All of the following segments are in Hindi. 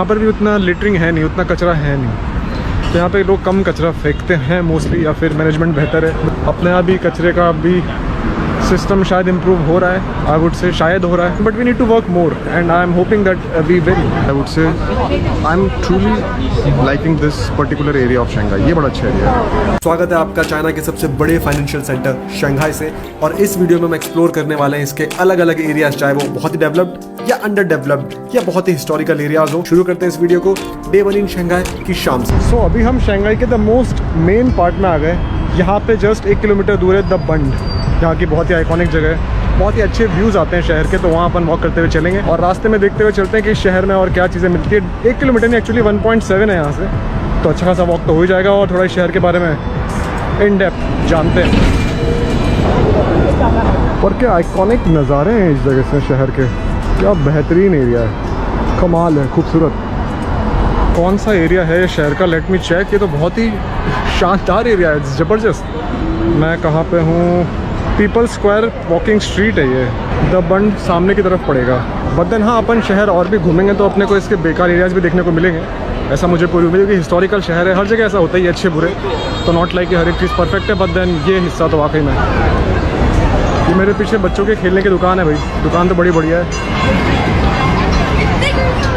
यहाँ पर भी उतना लिटरिंग है नहीं, उतना कचरा है नहीं, तो यहाँ पे लोग कम कचरा फेंकते हैं मोस्टली, या फिर मैनेजमेंट बेहतर है। अपने यहाँ भी कचरे का भी सिस्टम शायद इम्प्रूव हो रहा है, आई वुड से शायद हो रहा है, but we need to work more and I am hoping that we will. I would say I am truly liking this particular area of Shanghai, ये बड़ा अच्छा एरिया है। स्वागत है आपका चाइना के सबसे बड़े फाइनेंशियल सेंटर शंघाई से, और इस वीडियो में हम एक्सप्लोर करने वाले हैं इसके अलग अलग एरियाज, चाहे वो बहुत ही डेवलप्ड या अंडर डेवलप्ड या बहुत ही हिस्टोरिकल एरियाज हो। शुरू करते हैं इस वीडियो को डे 1 इन शंघाई की शाम से। सो अभी हम शंघाई के द मोस्ट मेन पार्ट में आ गए। यहाँ पे जस्ट 1 किलोमीटर दूर है द बंड, यहाँ की बहुत ही आइकॉनिक जगह है, बहुत ही अच्छे व्यूज़ आते हैं शहर के, तो वहाँ अपन वॉक करते हुए चलेंगे और रास्ते में देखते हुए चलते हैं कि शहर में और क्या चीज़ें मिलती है। 1 किलोमीटर नहीं, एक्चुअली 1.7 है यहाँ से, तो अच्छा खासा वॉक तो हो ही जाएगा और थोड़ा शहर के बारे में इन डेप्थ जानते हैं। और क्या आइकॉनिक नज़ारे हैं इस जगह से शहर के, क्या बेहतरीन एरिया है, कमाल है, खूबसूरत। कौन सा एरिया है शहर का, लेट मी चेक। ये तो बहुत ही शानदार एरिया है, ज़बरदस्त। मैं कहाँ पे हूँ, पीपल स्क्वायर वॉकिंग स्ट्रीट है ये, द बंड सामने की तरफ पड़ेगा। बट देन हाँ, अपन शहर और भी घूमेंगे तो अपने को इसके बेकार एरियाज़ भी देखने को मिलेंगे, ऐसा मुझे पूरी उम्मीद है कि हिस्टोरिकल शहर है, हर जगह ऐसा होता ही है, अच्छे बुरे तो नॉट लाइक कि हर एक चीज़ परफेक्ट है। बट देन ये हिस्सा तो वाकई में, ये मेरे पीछे बच्चों के खेलने की दुकान है भाई, दुकान तो बड़ी बढ़िया है।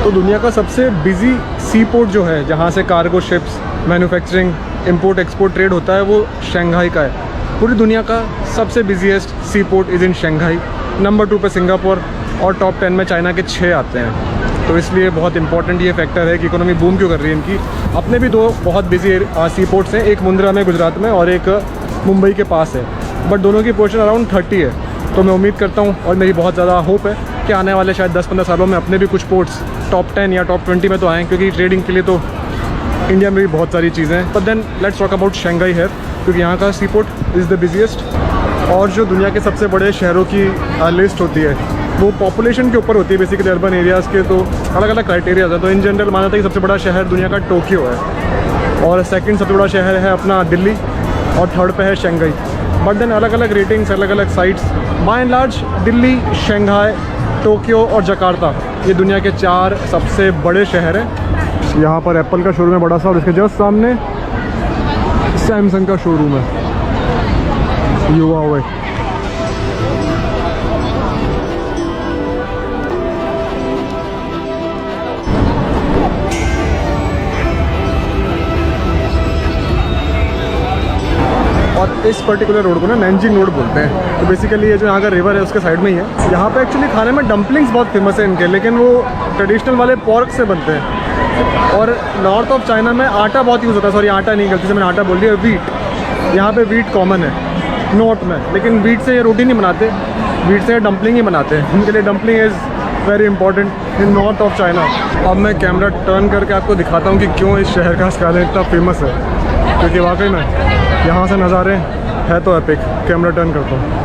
तो दुनिया का सबसे बिजी सी पोर्ट जो है, जहाँ से cargo ships, manufacturing, import export trade होता है, वो शंघाई का है। पूरी दुनिया का सबसे busiest sea port is in Shanghai. Number 2 पे सिंगापुर और टॉप 10 में चाइना के 6 आते हैं, तो इसलिए बहुत इंपॉर्टेंट ये फैक्टर है कि इकोनॉमी बूम क्यों कर रही है इनकी। अपने भी 2 बहुत बिजी सी पोर्ट्स हैं, एक मुंद्रा में गुजरात में और एक मुंबई के पास है, बट दोनों की पोर्शन अराउंड 30 है। तो मैं उम्मीद करता हूँ और मेरी बहुत ज़्यादा होप है कि आने वाले शायद 10-15 सालों में अपने भी कुछ पोर्ट्स टॉप 10 या टॉप 20 में तो आएँ, क्योंकि ट्रेडिंग के लिए तो इंडिया में भी बहुत सारी चीज़ें हैं। But then let's talk about Shanghai है, क्योंकि यहाँ का sea port is the busiest. और जो दुनिया के सबसे बड़े शहरों की लिस्ट होती है वो पॉपुलेशन के ऊपर होती है, बेसिकली अर्बन एरियाज़ के, तो अलग अलग क्राइटेरियाज हैं। तो इन जनरल माना था कि सबसे बड़ा शहर दुनिया का टोक्यो है, और सेकंड सबसे बड़ा शहर है अपना दिल्ली, और थर्ड पे है शंघाई। बट देन अलग अलग रेटिंग्स, अलग अलग sites, by and large Delhi, Shanghai, Tokyo और जकार्ता, ये दुनिया के 4 सबसे बड़े शहर हैं। यहाँ पर एप्पल का शोरूम है बड़ा सा, और इसके जस्ट सामने सैमसंग का शोरूम है, युवा हुए। और इस पर्टिकुलर रोड को ना नैनजिंग रोड बोलते हैं। तो बेसिकली ये जो यहाँ का रिवर है उसके साइड में ही है। यहाँ पे एक्चुअली खाने में डम्पलिंग्स बहुत फेमस है इनके, लेकिन वो ट्रेडिशनल वाले पोर्क से बनते हैं। और नॉर्थ ऑफ चाइना में आटा बहुत यूज़ होता है, सॉरी आटा नहीं, गलती से मैंने आटा बोल दिया, वीट। यहाँ पे वीट कॉमन है नॉर्थ में, लेकिन वीट से ये रोटी नहीं बनाते, वीट से डम्पलिंग ही बनाते हैं। उनके लिए dumpling is very important in north of China. अब मैं कैमरा टर्न करके आपको दिखाता हूँ कि क्यों इस शहर का स्काईलाइन इतना फेमस है, क्योंकि वाकई में यहाँ से नज़ारे है तो एपिक। कैमरा टर्न करता हूँ।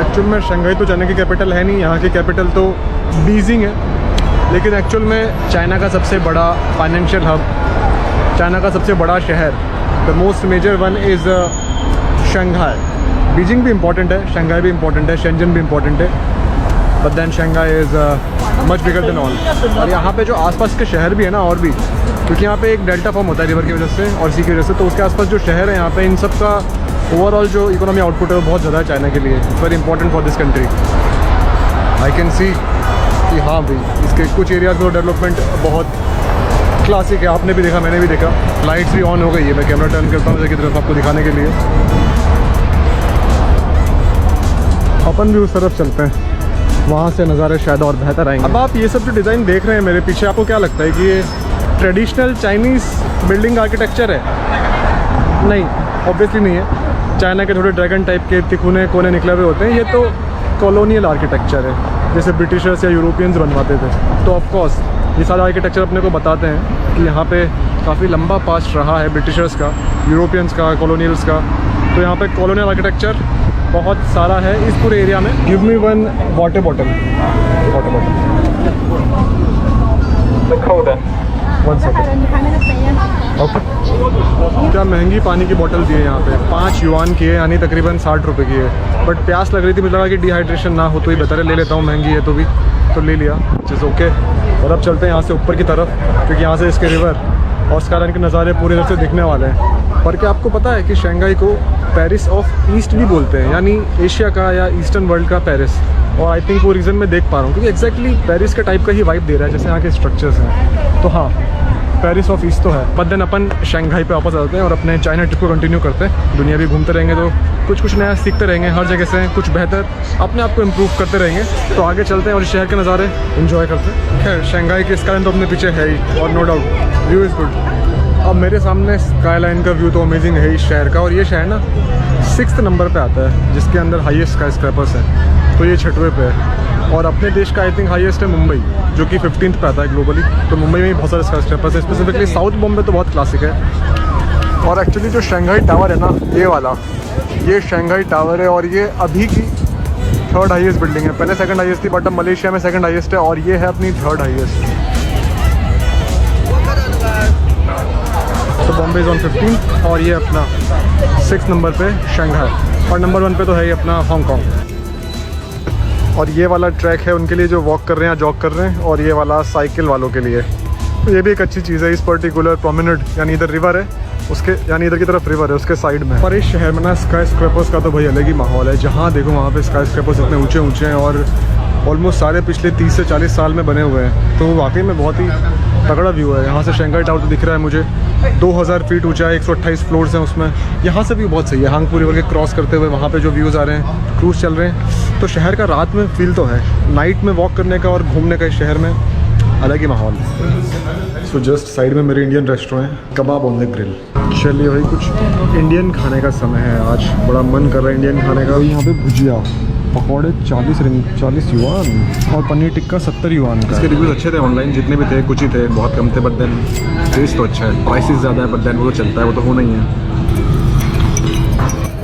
एक्चुअल में शंघाई तो चाइना की कैपिटल है नहीं, यहाँ की कैपिटल तो बीजिंग है, लेकिन एक्चुअल में चाइना का सबसे बड़ा फाइनेंशियल हब, चाइना का सबसे बड़ा शहर, the most major one is Shanghai. Beijing भी इम्पॉर्टेंट है, शंघाई भी इम्पॉर्टेंट है, शेंजन भी इम्पॉर्टेंट है, but then Shanghai is much bigger than all. और यहाँ पे जो आसपास के शहर भी है ना, और भी, क्योंकि यहाँ पे एक डेल्टा फॉर्म होता है रिवर की वजह से और सी की वजह से, तो उसके आसपास जो शहर है यहाँ पे, इन सब का ओवरऑल जो इकोनॉमी आउटपुट है वो बहुत ज़्यादा है चाइना के लिए। It's very important for this country. I can see कि हाँ भाई, इसके कुछ एरियाज में डेवलपमेंट बहुत क्लासिक है, आपने भी देखा, मैंने भी देखा। लाइट्स भी ऑन हो गई है, मैं कैमरा टर्न करता हूँ की तरफ आपको दिखाने के लिए। अपन भी उस तरफ चलते हैं, वहाँ से नज़ारे शायद और बेहतर आएंगे। अब आप ये सब जो डिज़ाइन देख रहे हैं मेरे पीछे, आपको क्या लगता है कि ये ट्रेडिशनल चाइनीज़ बिल्डिंग आर्किटेक्चर है? नहीं, ऑब्वियसली नहीं है। चाइना के थोड़े ड्रैगन टाइप के तिकोने कोने निकले हुए होते हैं, ये तो कॉलोनियल आर्किटेक्चर है, जैसे ब्रिटिशर्स या यूरोपियंस बनवाते थे। तो ऑफकोर्स ये सारा आर्किटेक्चर अपने को बताते हैं कि यहाँ पे काफ़ी लंबा पास्ट रहा है ब्रिटिशर्स का, यूरोपियंस का, कॉलोनियल्स का। तो यहाँ पे कॉलोनियल आर्किटेक्चर बहुत सारा है इस पूरे एरिया में। Give me one water bottle. One second. क्या महंगी पानी की बोतल दी है यहाँ पे, 5 युआन की है, यानी तकरीबन 60 रुपये की है। बट प्यास लग रही थी, मुझे लगा कि डिहाइड्रेशन ना हो तो ही बेहतर है, ले लेता हूँ, महंगी है तो ले लिया, चीज़ ओके। और अब चलते हैं यहाँ से ऊपर की तरफ, क्योंकि यहाँ से इसके रिवर और स्काईलाइन के नज़ारे पूरी तरह से दिखने वाले हैं। पर क्या आपको पता है कि शंघाई को पेरिस ऑफ ईस्ट भी बोलते हैं, यानी एशिया का या ईस्टर्न वर्ल्ड का पेरिस। और आई थिंक वो रीज़न मैं देख पा रहा हूँ, क्योंकि एक्जैक्टली पेरिस के टाइप का ही वाइब दे रहा है जैसे यहाँ के स्ट्रक्चर्स हैं। तो हाँ, पेरिस ऑफ ईस्ट तो है। बट देन अपन शंघाई पे वापस आते हैं और अपने चाइना ट्रिप को कंटिन्यू करते हैं। दुनिया भी घूमते रहेंगे तो कुछ नया सीखते रहेंगे, हर जगह से कुछ बेहतर अपने आप को इम्प्रूव करते रहेंगे। तो आगे चलते हैं और इस शहर के नज़ारे इन्जॉय करते हैं। खैर, शंघाई के स्काईलाइन तो अपने पीछे है ही, और no doubt view is good. अब मेरे सामने स्काईलाइन का व्यू तो अमेजिंग है इस शहर का। और ये शहर ना 6th नंबर पे आता है, जिसके अंदर हाईएस्ट स्काई स्क्रैपर्स हैं। तो ये 6वें पे है। और अपने देश का आई थिंक हाईएस्ट है मुंबई, जो कि 15th पे आता है ग्लोबली। तो मुंबई में भी बहुत सारे स्काई स्क्रैपर्स है, स्पेसिफिकली साउथ बॉम्बे तो बहुत क्लासिक है। और एक्चुअली जो शंघाई टावर है ना, ये वाला, ये शंघाई टावर है और ये अभी की 3rd हाईएस्ट बिल्डिंग है। पहले 2nd हाईएस्ट थी, बट अब मलेशिया में 2nd हाईएस्ट है, और ये है अपनी 3rd हाईएस्ट। तो बॉम्बे इज़ ऑन 15 और ये अपना 6th नंबर पे शंघाई, और नंबर 1 पे तो है ही अपना हांगकॉन्ग। और ये वाला ट्रैक है उनके लिए जो वॉक कर रहे हैं या जॉग कर रहे हैं, और ये वाला साइकिल वालों के लिए। तो ये भी एक अच्छी चीज़ है। इस पर्टिकुलर प्रोमिनेंट, यानी इधर रिवर है उसके, यानी इधर की तरफ रिवर है, उसके साइड में। पर इस शहर में ना स्काई स्क्रैपर्स का तो भाई अलग ही माहौल है। जहाँ देखो वहाँ पे स्काई स्क्रैपर्स इतने ऊंचे ऊंचे हैं, और ऑलमोस्ट सारे पिछले 30 से 40 साल में बने हुए हैं। तो वाकई में बहुत ही तगड़ा व्यू है। यहाँ से शंघाई टावर तो दिख रहा है मुझे, 2000 फीट ऊंचा है, 128 फ्लोर्स हैं उसमें। यहाँ से व्यू बहुत सही है, हांगपू रिवर के क्रॉस करते हुए वहाँ पे जो व्यूज़ आ रहे हैं, क्रूज़ चल रहे हैं। तो शहर का रात में फील तो है, नाइट में वॉक करने का और घूमने का इस शहर में अलग ही माहौल है। सो जस्ट साइड में मेरे इंडियन रेस्टोरेंट है, कबाब ऑन द ग्रिल। चलिए भाई, कुछ इंडियन खाने का समय है। आज बड़ा मन कर रहा है इंडियन खाने का। यहाँ पे भुजिया, पकौड़े 40 युआन और पनीर टिक्का 70 युआन का। इसके रिव्यूज़ अच्छे थे ऑनलाइन, जितने भी थे कुछ ही थे, बहुत कम थे। बट देन टेस्ट तो अच्छा है, प्राइसेस ज़्यादा है, बट देन वो तो चलता है, वो तो होना ही है।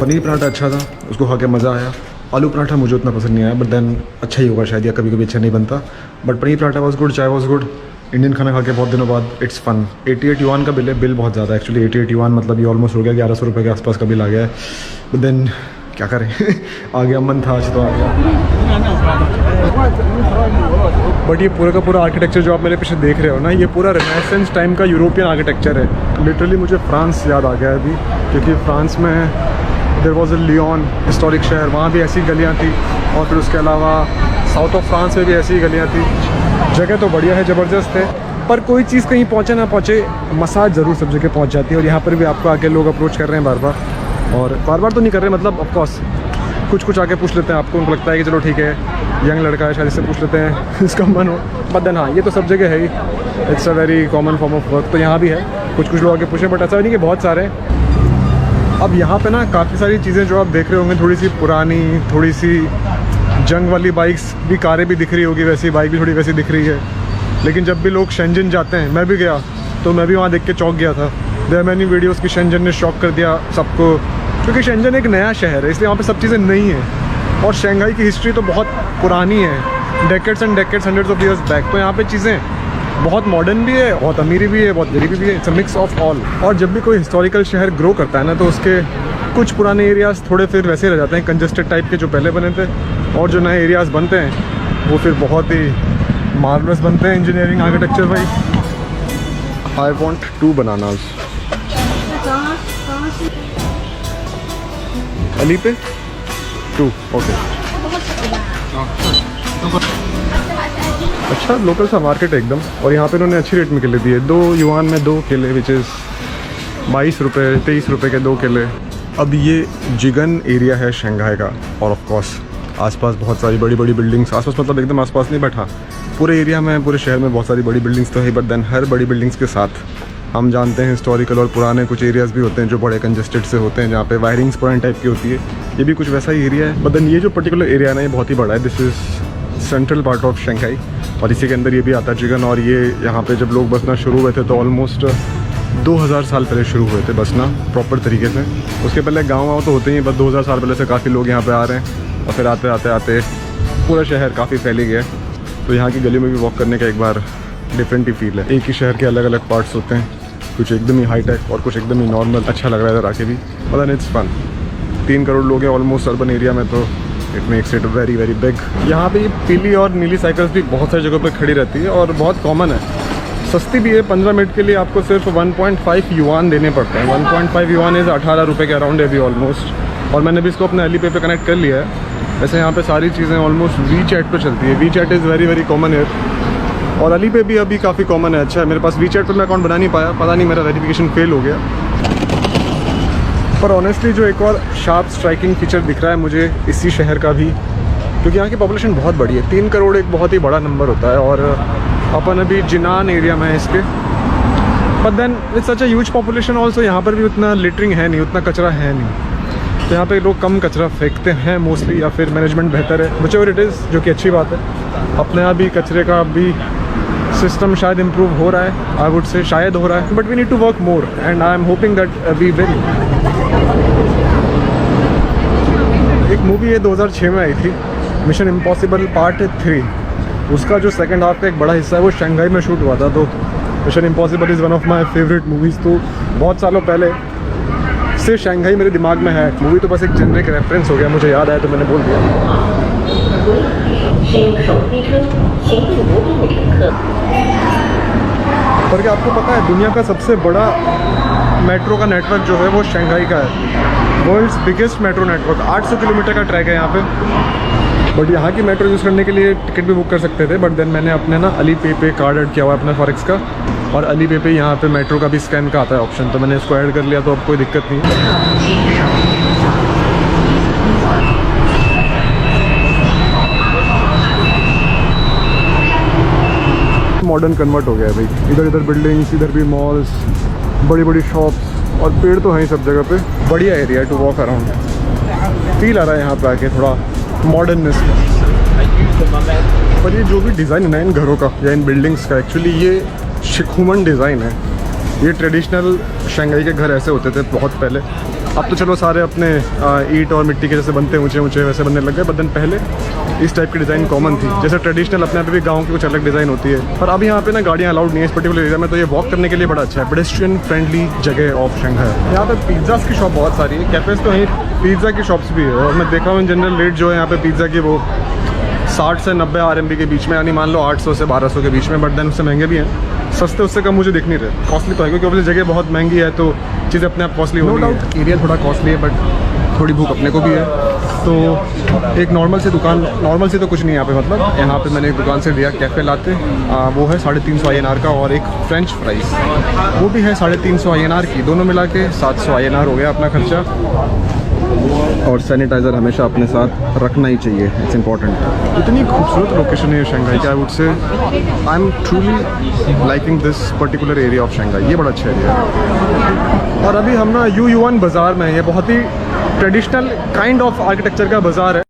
पनीर पराठा अच्छा था, उसको खा के मज़ा आया। आलू पराठा मुझे उतना पसंद नहीं आया, बट देन अच्छा ही होगा शायद, या कभी कभी अच्छा नहीं बनता। But paneer paratha was good, चाय वॉज गुड। इंडियन खाना खा के बहुत दिनों बाद इट्स फन। 88 युआन का बिल है, बिल बहुत ज़्यादा एक्चुअली। 88 युआन मतलब ये ऑलमोस्ट हो गया 1100 रुपये के आसपास का बिल आ गया है। बट देन क्या करें आ गया, मन था आज तो आ गया। बट ये पूरा का पूरा आर्किटेक्चर जो आप मेरे पीछे देख रहे हो ना, ये पूरा रेनेसेंस टाइम का यूरोपियन आर्किटेक्चर है। लिटरली मुझे फ्रांस याद आ गया अभी, क्योंकि फ्रांस में there was a Lyon, historic शहर, वहाँ भी ऐसी गलियाँ थी। और फिर उसके अलावा साउथ ऑफ फ्रांस में भी ऐसी गलियाँ थी। जगह तो बढ़िया है, ज़बरदस्त है। पर कोई चीज़ कहीं पहुँचे ना पहुँचे, मसाज ज़रूर सब जगह पहुँच जाती है। और यहाँ पर भी आपको आके लोग अप्रोच कर रहे हैं बार बार, और बार बार तो नहीं कर रहे, मतलब ऑफकोर्स कुछ आके पूछ लेते हैं आपको, उनको लगता है कि चलो ठीक है यंग लड़का है शायद, इससे पूछ लेते हैं इसका मन हो। बट देन हाँ, ये तो सब जगह है ही, it's a very common form of work. तो यहाँ भी है, कुछ लोग आके पूछे, बट ऐसा नहीं कि बहुत सारे हैं। अब यहाँ पे ना काफ़ी सारी चीज़ें जो आप देख रहे होंगे, थोड़ी सी पुरानी, थोड़ी सी जंग वाली बाइक्स भी, कारें भी दिख रही होगी, वैसी बाइक भी थोड़ी वैसी दिख रही है। लेकिन जब भी लोग शेंजन जाते हैं, मैं भी गया तो मैं भी वहाँ देख के चौंक गया था। देयर मैनी वीडियोज़ की शेंजन ने शॉक कर दिया सबको, क्योंकि शेंजन एक नया शहर है, इसलिए वहाँ पे सब चीज़ें नई हैं। और शंघाई की हिस्ट्री तो बहुत पुरानी है, decades and decades, hundreds of years back. तो यहाँ पे चीज़ें बहुत मॉडर्न भी है, बहुत अमीरी भी है, बहुत गरीबी भी है। It's a mix of all. और जब भी कोई हिस्टोरिकल शहर ग्रो करता है ना, तो उसके कुछ पुराने एरियाज़ थोड़े फिर वैसे रह जाते हैं, कंजस्टेड टाइप के जो पहले बने थे। और जो नए एरियाज़ बनते हैं वो फिर बहुत ही मार्वलस बनते हैं। इंजीनियरिंग, आर्किटेक्चर भाई। I want 2 bananas. अली पे 2, ओके। अच्छा लोकल सा मार्केट है एकदम। और यहाँ पे इन्होंने अच्छी रेट में केले दिए, 2 युआन में 2 केले, विच इज़ 22 रुपये, 23 रुपये के 2 केले। अब ये जिगन एरिया है शंघाई का, और ऑफ कोर्स आसपास बहुत सारी बड़ी बड़ी बिल्डिंग्स, आसपास मतलब एकदम आसपास नहीं, बट हाँ पूरे एरिया में, पूरे शहर में बहुत सारी बड़ी बिल्डिंग्स तो है। बट देन हर बड़ी बिल्डिंग्स के साथ हम जानते हैं हिस्टोरिकल और पुराने कुछ एरियाज़ भी होते हैं जो बड़े कंजस्टेड से होते हैं, जहाँ पे वायरिंग्स पुराने टाइप की होती है। ये भी कुछ वैसा ही एरिया है। बट देन ये जो पर्टिकुलर एरिया है ना, ये बहुत ही बड़ा है। This is central part of Shanghai, और इसी के अंदर ये भी आता है जिगन। और ये यहाँ पे जब लोग बसना शुरू हुए थे तो ऑलमोस्ट 2000 साल पहले शुरू हुए थे बसना प्रॉपर तरीके से। उसके पहले गाँव तो होते ही, बस 2000 साल पहले से काफ़ी लोग यहाँ पर आ रहे हैं। और फिर आते आते आते पूरा शहर काफ़ी फैल गया है। तो यहाँ की गली में भी वॉक करने का एक बार डिफरेंट ही फील है। एक ही शहर के अलग अलग पार्ट्स होते हैं, कुछ एकदम ही हाईटेक और कुछ एकदम ही नॉर्मल। अच्छा लग रहा है इधर आके भी, पता नहीं, इट्स फन। 3 करोड़ लोग हैं ऑलमोस्ट अर्बन एरिया में, तो it makes it very very big. यहाँ पे पीली और नीली साइकिल्स भी बहुत सारी जगहों पे खड़ी रहती है और बहुत कॉमन है, सस्ती भी है। 15 मिनट के लिए आपको सिर्फ 1.5 युआन देने पड़ते हैं। 1.5 युआन इज़ 18 रुपये के अराउंड है अभी ऑलमोस्ट। और मैंने भी इसको अपने अली पे कनेक्ट कर लिया है। वैसे यहाँ पे सारी चीज़ें ऑलमोस्ट वी चैट पर चलती है। WeChat is very very common है और अली पे भी अभी काफ़ी कॉमन है। अच्छा है, मेरे पास वी चैट पर मैं अकाउंट बना नहीं पाया, पता नहीं मेरा वेरिफिकेशन फेल हो गया। पर ऑनेस्टली जो एक और शार्प स्ट्राइकिंग फीचर दिख रहा है मुझे इसी शहर का भी, क्योंकि यहाँ की पॉपुलेशन बहुत बड़ी है। 3 करोड़ एक बहुत ही बड़ा नंबर होता है और अपन अभी जिनान एरिया में है इसके। But then it's such a huge population also. यहाँ पर भी उतना लिटरिंग है नहीं, उतना कचरा है नहीं, तो यहाँ पे लोग कम कचरा फेंकते हैं मोस्टली, या फिर मैनेजमेंट बेहतर है, व्हिचएवर इट इज़, जो कि अच्छी बात है। अपने यहाँ भी कचरे का भी सिस्टम शायद इम्प्रूव हो रहा है, आई वुड से शायद हो रहा है, but we need to work more and I am hoping that we will. एक मूवी है 2006 में आई थी, मिशन इम्पॉसिबल पार्ट 3। उसका जो सेकंड हाफ का एक बड़ा हिस्सा है वो शंघाई में शूट हुआ था। तो mission impossible is one of my favourite movies. तो बहुत सालों पहले से शंघाई मेरे दिमाग में है। मूवी तो बस एक जेनरिक रेफरेंस हो गया, मुझे याद आया तो मैंने बोल दिया। पर क्या आपको पता है दुनिया का सबसे बड़ा मेट्रो का नेटवर्क जो है वो शंघाई का है। World's biggest metro network, 800 kilometre का ट्रैक है यहाँ पे। बट यहाँ की मेट्रो यूज़ करने के लिए टिकट भी बुक कर सकते थे, बट देन मैंने अपने ना अली पे कार्ड ऐड किया हुआ है अपना फॉरेक्स का, और अली पे यहाँ पे मेट्रो का भी स्कैन का आता है ऑप्शन, तो मैंने इसको ऐड कर लिया, तो अब कोई दिक्कत नहीं है। मॉडर्न कन्वर्ट हो गया है भाई, इधर इधर बिल्डिंग्स, इधर भी मॉल्स, बड़ी बड़ी शॉप्स और पेड़ तो हैं ही सब जगह पे। बढ़िया एरिया है टू वॉक अराउंड, फील आ रहा है यहाँ पे आके थोड़ा मॉडर्ननेस। पर ये जो भी डिज़ाइन है ना इन घरों का या इन बिल्डिंग्स का, एक्चुअली ये शिखुमन डिज़ाइन है। ये ट्रेडिशनल शंघाई के घर ऐसे होते थे बहुत पहले। अब तो चलो सारे अपने ईंट और मिट्टी के जैसे बनते हैं, ऊंचे ऊंचे वैसे बनने लग गए, बट देन पहले इस टाइप की डिज़ाइन कॉमन थी। जैसे ट्रेडिशनल अपने यहाँ पे भी गाँव की कुछ अलग डिज़ाइन होती है, पर अब यहाँ पे ना गाड़ियाँ अलाउड नहीं है इस पर्टिकुलर एरिया में, तो ये वॉक करने के लिए बड़ा अच्छा है। पेडेस्ट्रियन फ्रेंडली जगह ऑफ शंघाई। यहाँ पे पिज़्ज़ास की शॉप बहुत सारी है, कैफेज तो हैं, पिज़्ज़ा की शॉप्स भी है। और मैं देखा हूँ इन जनरल रेट जो है यहाँ पे पिज़्ज़ा की वो 60 से 90 RMB के बीच में, यानी मान लो 800 से 1200 के बीच में, बट देन उससे महंगे भी हैं। सस्ते उससे कम मुझे दिख नहीं रहे। कॉस्टली तो है क्योंकि ऑब्वियसली जगह बहुत महंगी है, तो चीज़ें अपने आप कॉस्टली हो डाउट। एरिया थोड़ा कॉस्टली है, बट थोड़ी भूख अपने को भी है। तो एक नॉर्मल सी दुकान, नॉर्मल सी तो कुछ नहीं यहाँ पे, मतलब यहाँ पे मैंने एक दुकान से लिया कैफ़े लाते, वो है 350 INR का, और एक फ्रेंच फ्राइज़ वो भी है 350 INR की। दोनों मिला के 700 INR हो गया अपना खर्चा। और सैनिटाइज़र हमेशा अपने साथ रखना ही चाहिए, इट्स इम्पॉर्टेंट। इतनी खूबसूरत लोकेशन है शंघाई की, आई would say I am truly liking this particular area of Shanghai. ये बड़ा अच्छा एरिया है। और अभी हम ना युआन बाज़ार में हैं। ये बहुत ही ट्रेडिशनल काइंड ऑफ आर्किटेक्चर का बाज़ार है।